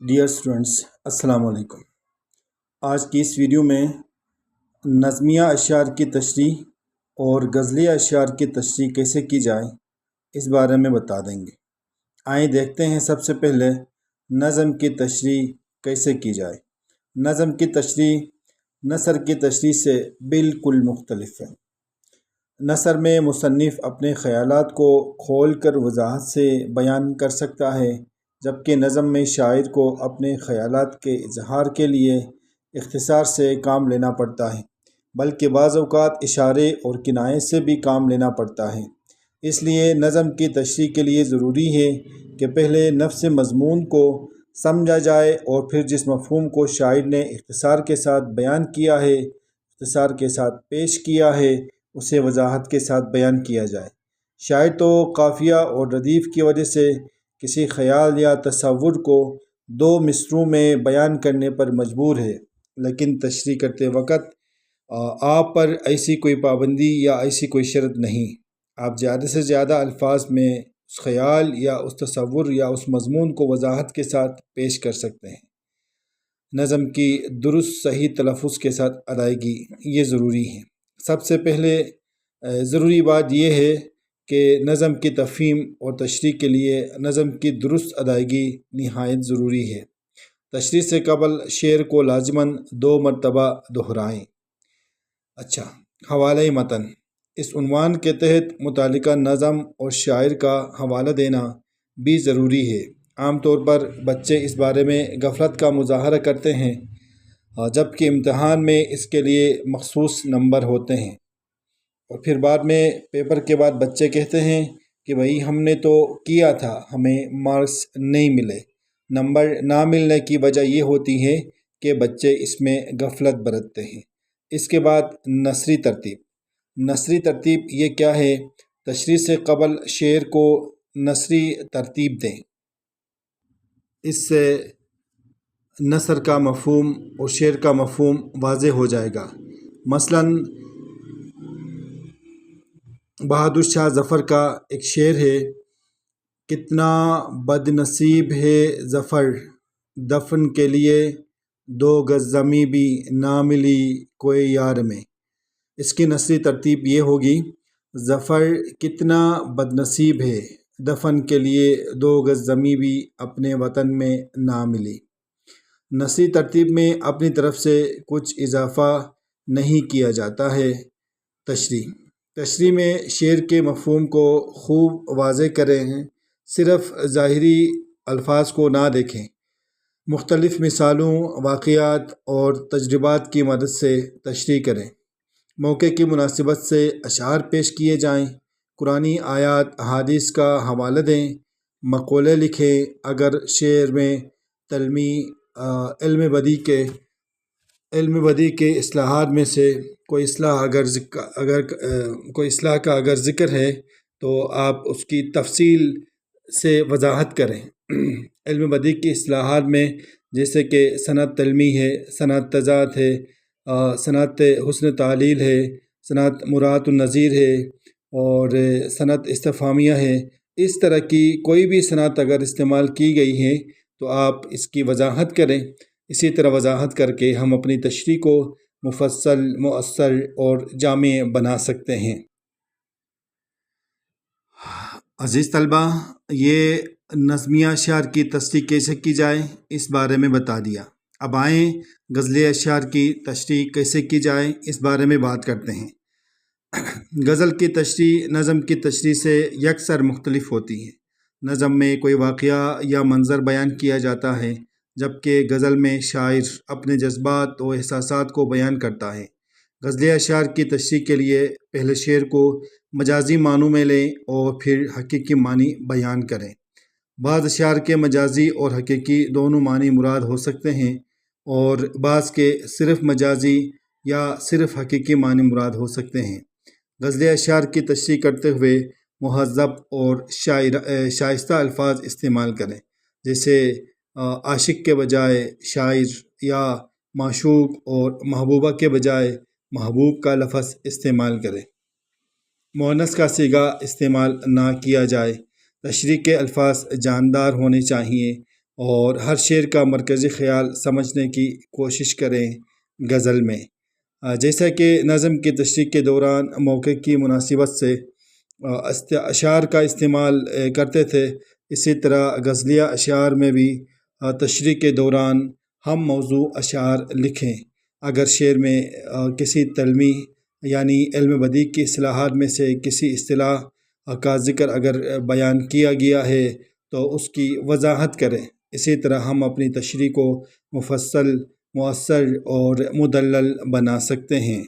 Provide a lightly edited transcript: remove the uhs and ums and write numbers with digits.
Dear students, السلام علیکم۔ آج کی اس ویڈیو میں نظمیہ اشعار کی تشریح اور غزلیہ اشعار کی تشریح کیسے کی جائے اس بارے میں بتا دیں گے۔ آئیں دیکھتے ہیں سب سے پہلے نظم کی تشریح کیسے کی جائے۔ نظم کی تشریح نثر کی تشریح سے بالکل مختلف ہے۔ نثر میں مصنف اپنے خیالات کو کھول کر وضاحت سے بیان کر سکتا ہے، جبکہ نظم میں شاعر کو اپنے خیالات کے اظہار کے لیے اختصار سے کام لینا پڑتا ہے، بلکہ بعض اوقات اشارے اور کنایے سے بھی کام لینا پڑتا ہے۔ اس لیے نظم کی تشریح کے لیے ضروری ہے کہ پہلے نفس مضمون کو سمجھا جائے اور پھر جس مفہوم کو شاعر نے اختصار کے ساتھ بیان کیا ہے، اختصار کے ساتھ پیش کیا ہے، اسے وضاحت کے ساتھ بیان کیا جائے۔ شاعر تو قافیہ اور ردیف کی وجہ سے کسی خیال یا تصور کو دو مصرعوں میں بیان کرنے پر مجبور ہے، لیکن تشریح کرتے وقت آپ پر ایسی کوئی پابندی یا ایسی کوئی شرط نہیں۔ آپ زیادہ سے زیادہ الفاظ میں اس خیال یا اس تصور یا اس مضمون کو وضاحت کے ساتھ پیش کر سکتے ہیں۔ نظم کی درست صحیح تلفظ کے ساتھ ادائیگی یہ ضروری ہے۔ سب سے پہلے ضروری بات یہ ہے کہ نظم کی تفہیم اور تشریح کے لیے نظم کی درست ادائیگی نہایت ضروری ہے۔ تشریح سے قبل شعر کو لازماً 2 مرتبہ دہرائیں۔ اچھا، حوالہ متن۔ اس عنوان کے تحت متعلقہ نظم اور شاعر کا حوالہ دینا بھی ضروری ہے۔ عام طور پر بچے اس بارے میں غفلت کا مظاہرہ کرتے ہیں، جبکہ امتحان میں اس کے لیے مخصوص نمبر ہوتے ہیں، اور پھر بعد میں پیپر کے بعد بچے کہتے ہیں کہ بھائی ہم نے تو کیا تھا، ہمیں مارکس نہیں ملے۔ نمبر نہ ملنے کی وجہ یہ ہوتی ہے کہ بچے اس میں غفلت برتتے ہیں۔ اس کے بعد نثری ترتیب۔ نثری ترتیب یہ کیا ہے؟ تشریح سے قبل شعر کو نثری ترتیب دیں۔ اس سے نثر کا مفہوم اور شعر کا مفہوم واضح ہو جائے گا۔ مثلاً بہادر شاہ ظفر کا ایک شعر ہے: کتنا بد نصیب ہے ظفر، دفن کے لیے 2 گز زمیں بھی نہ ملی کوئی یار میں۔ اس کی نثری ترتیب یہ ہوگی: ظفر کتنا بد نصیب ہے، دفن کے لیے 2 گز زمیں بھی اپنے وطن میں نہ ملی۔ نثری ترتیب میں اپنی طرف سے کچھ اضافہ نہیں کیا جاتا ہے۔ تشریح میں شعر کے مفہوم کو خوب واضح کریں، صرف ظاہری الفاظ کو نہ دیکھیں۔ مختلف مثالوں، واقعات اور تجربات کی مدد سے تشریح کریں۔ موقع کی مناسبت سے اشعار پیش کیے جائیں۔ قرآنی آیات، احادیث کا حوالہ دیں۔ مقولے لکھیں۔ اگر شعر میں علم بدیع کے اصطلاحات میں سے کوئی اصطلاح کا اگر ذکر ہے تو آپ اس کی تفصیل سے وضاحت کریں۔ علم بدیع کی اصطلاحات میں جیسے کہ صنعت علمی ہے، صنعت تضاد ہے، صنعت حسن تعلیل ہے، صنعت مراعات النظیر ہے اور صنعت استفہامیہ ہے، اس طرح کی کوئی بھی صنعت اگر استعمال کی گئی ہے تو آپ اس کی وضاحت کریں۔ اسی طرح وضاحت کر کے ہم اپنی تشریح کو مفصل، مؤثر اور جامع بنا سکتے ہیں۔ عزیز طلبہ، یہ نظمیہ اشعار کی تشریح کیسے کی جائے اس بارے میں بتا دیا۔ اب آئیں غزلیہ اشعار کی تشریح کیسے کی جائے اس بارے میں بات کرتے ہیں۔ غزل کی تشریح نظم کی تشریح سے یکسر مختلف ہوتی ہے۔ نظم میں کوئی واقعہ یا منظر بیان کیا جاتا ہے، جبکہ غزل میں شاعر اپنے جذبات و احساسات کو بیان کرتا ہے۔ غزلیہ اشعار کی تشریح کے لیے پہلے شعر کو مجازی معنوں میں لیں اور پھر حقیقی معنی بیان کریں۔ بعض اشعار کے مجازی اور حقیقی دونوں معنی مراد ہو سکتے ہیں، اور بعض کے صرف مجازی یا صرف حقیقی معنی مراد ہو سکتے ہیں۔ غزلیہ اشعار کی تشریح کرتے ہوئے مہذب اور شائستہ الفاظ استعمال کریں، جیسے عاشق کے بجائے شاعر، یا معشوق اور محبوبہ کے بجائے محبوب کا لفظ استعمال کریں۔ مؤنث کا صیغہ استعمال نہ کیا جائے۔ تشریح کے الفاظ جاندار ہونے چاہیے۔ اور ہر شعر کا مرکزی خیال سمجھنے کی کوشش کریں غزل میں۔ جیسا کہ نظم کی تشریح کے دوران موقع کی مناسبت سے اشعار کا استعمال کرتے تھے، اسی طرح غزلیہ اشعار میں بھی تشریح کے دوران ہم موضوع اشعار لکھیں۔ اگر شعر میں کسی علمی یعنی علم بدیع کی اصطلاحات میں سے کسی اصطلاح کا ذکر اگر بیان کیا گیا ہے تو اس کی وضاحت کریں۔ اسی طرح ہم اپنی تشریح کو مفصل، مؤثر اور مدلل بنا سکتے ہیں۔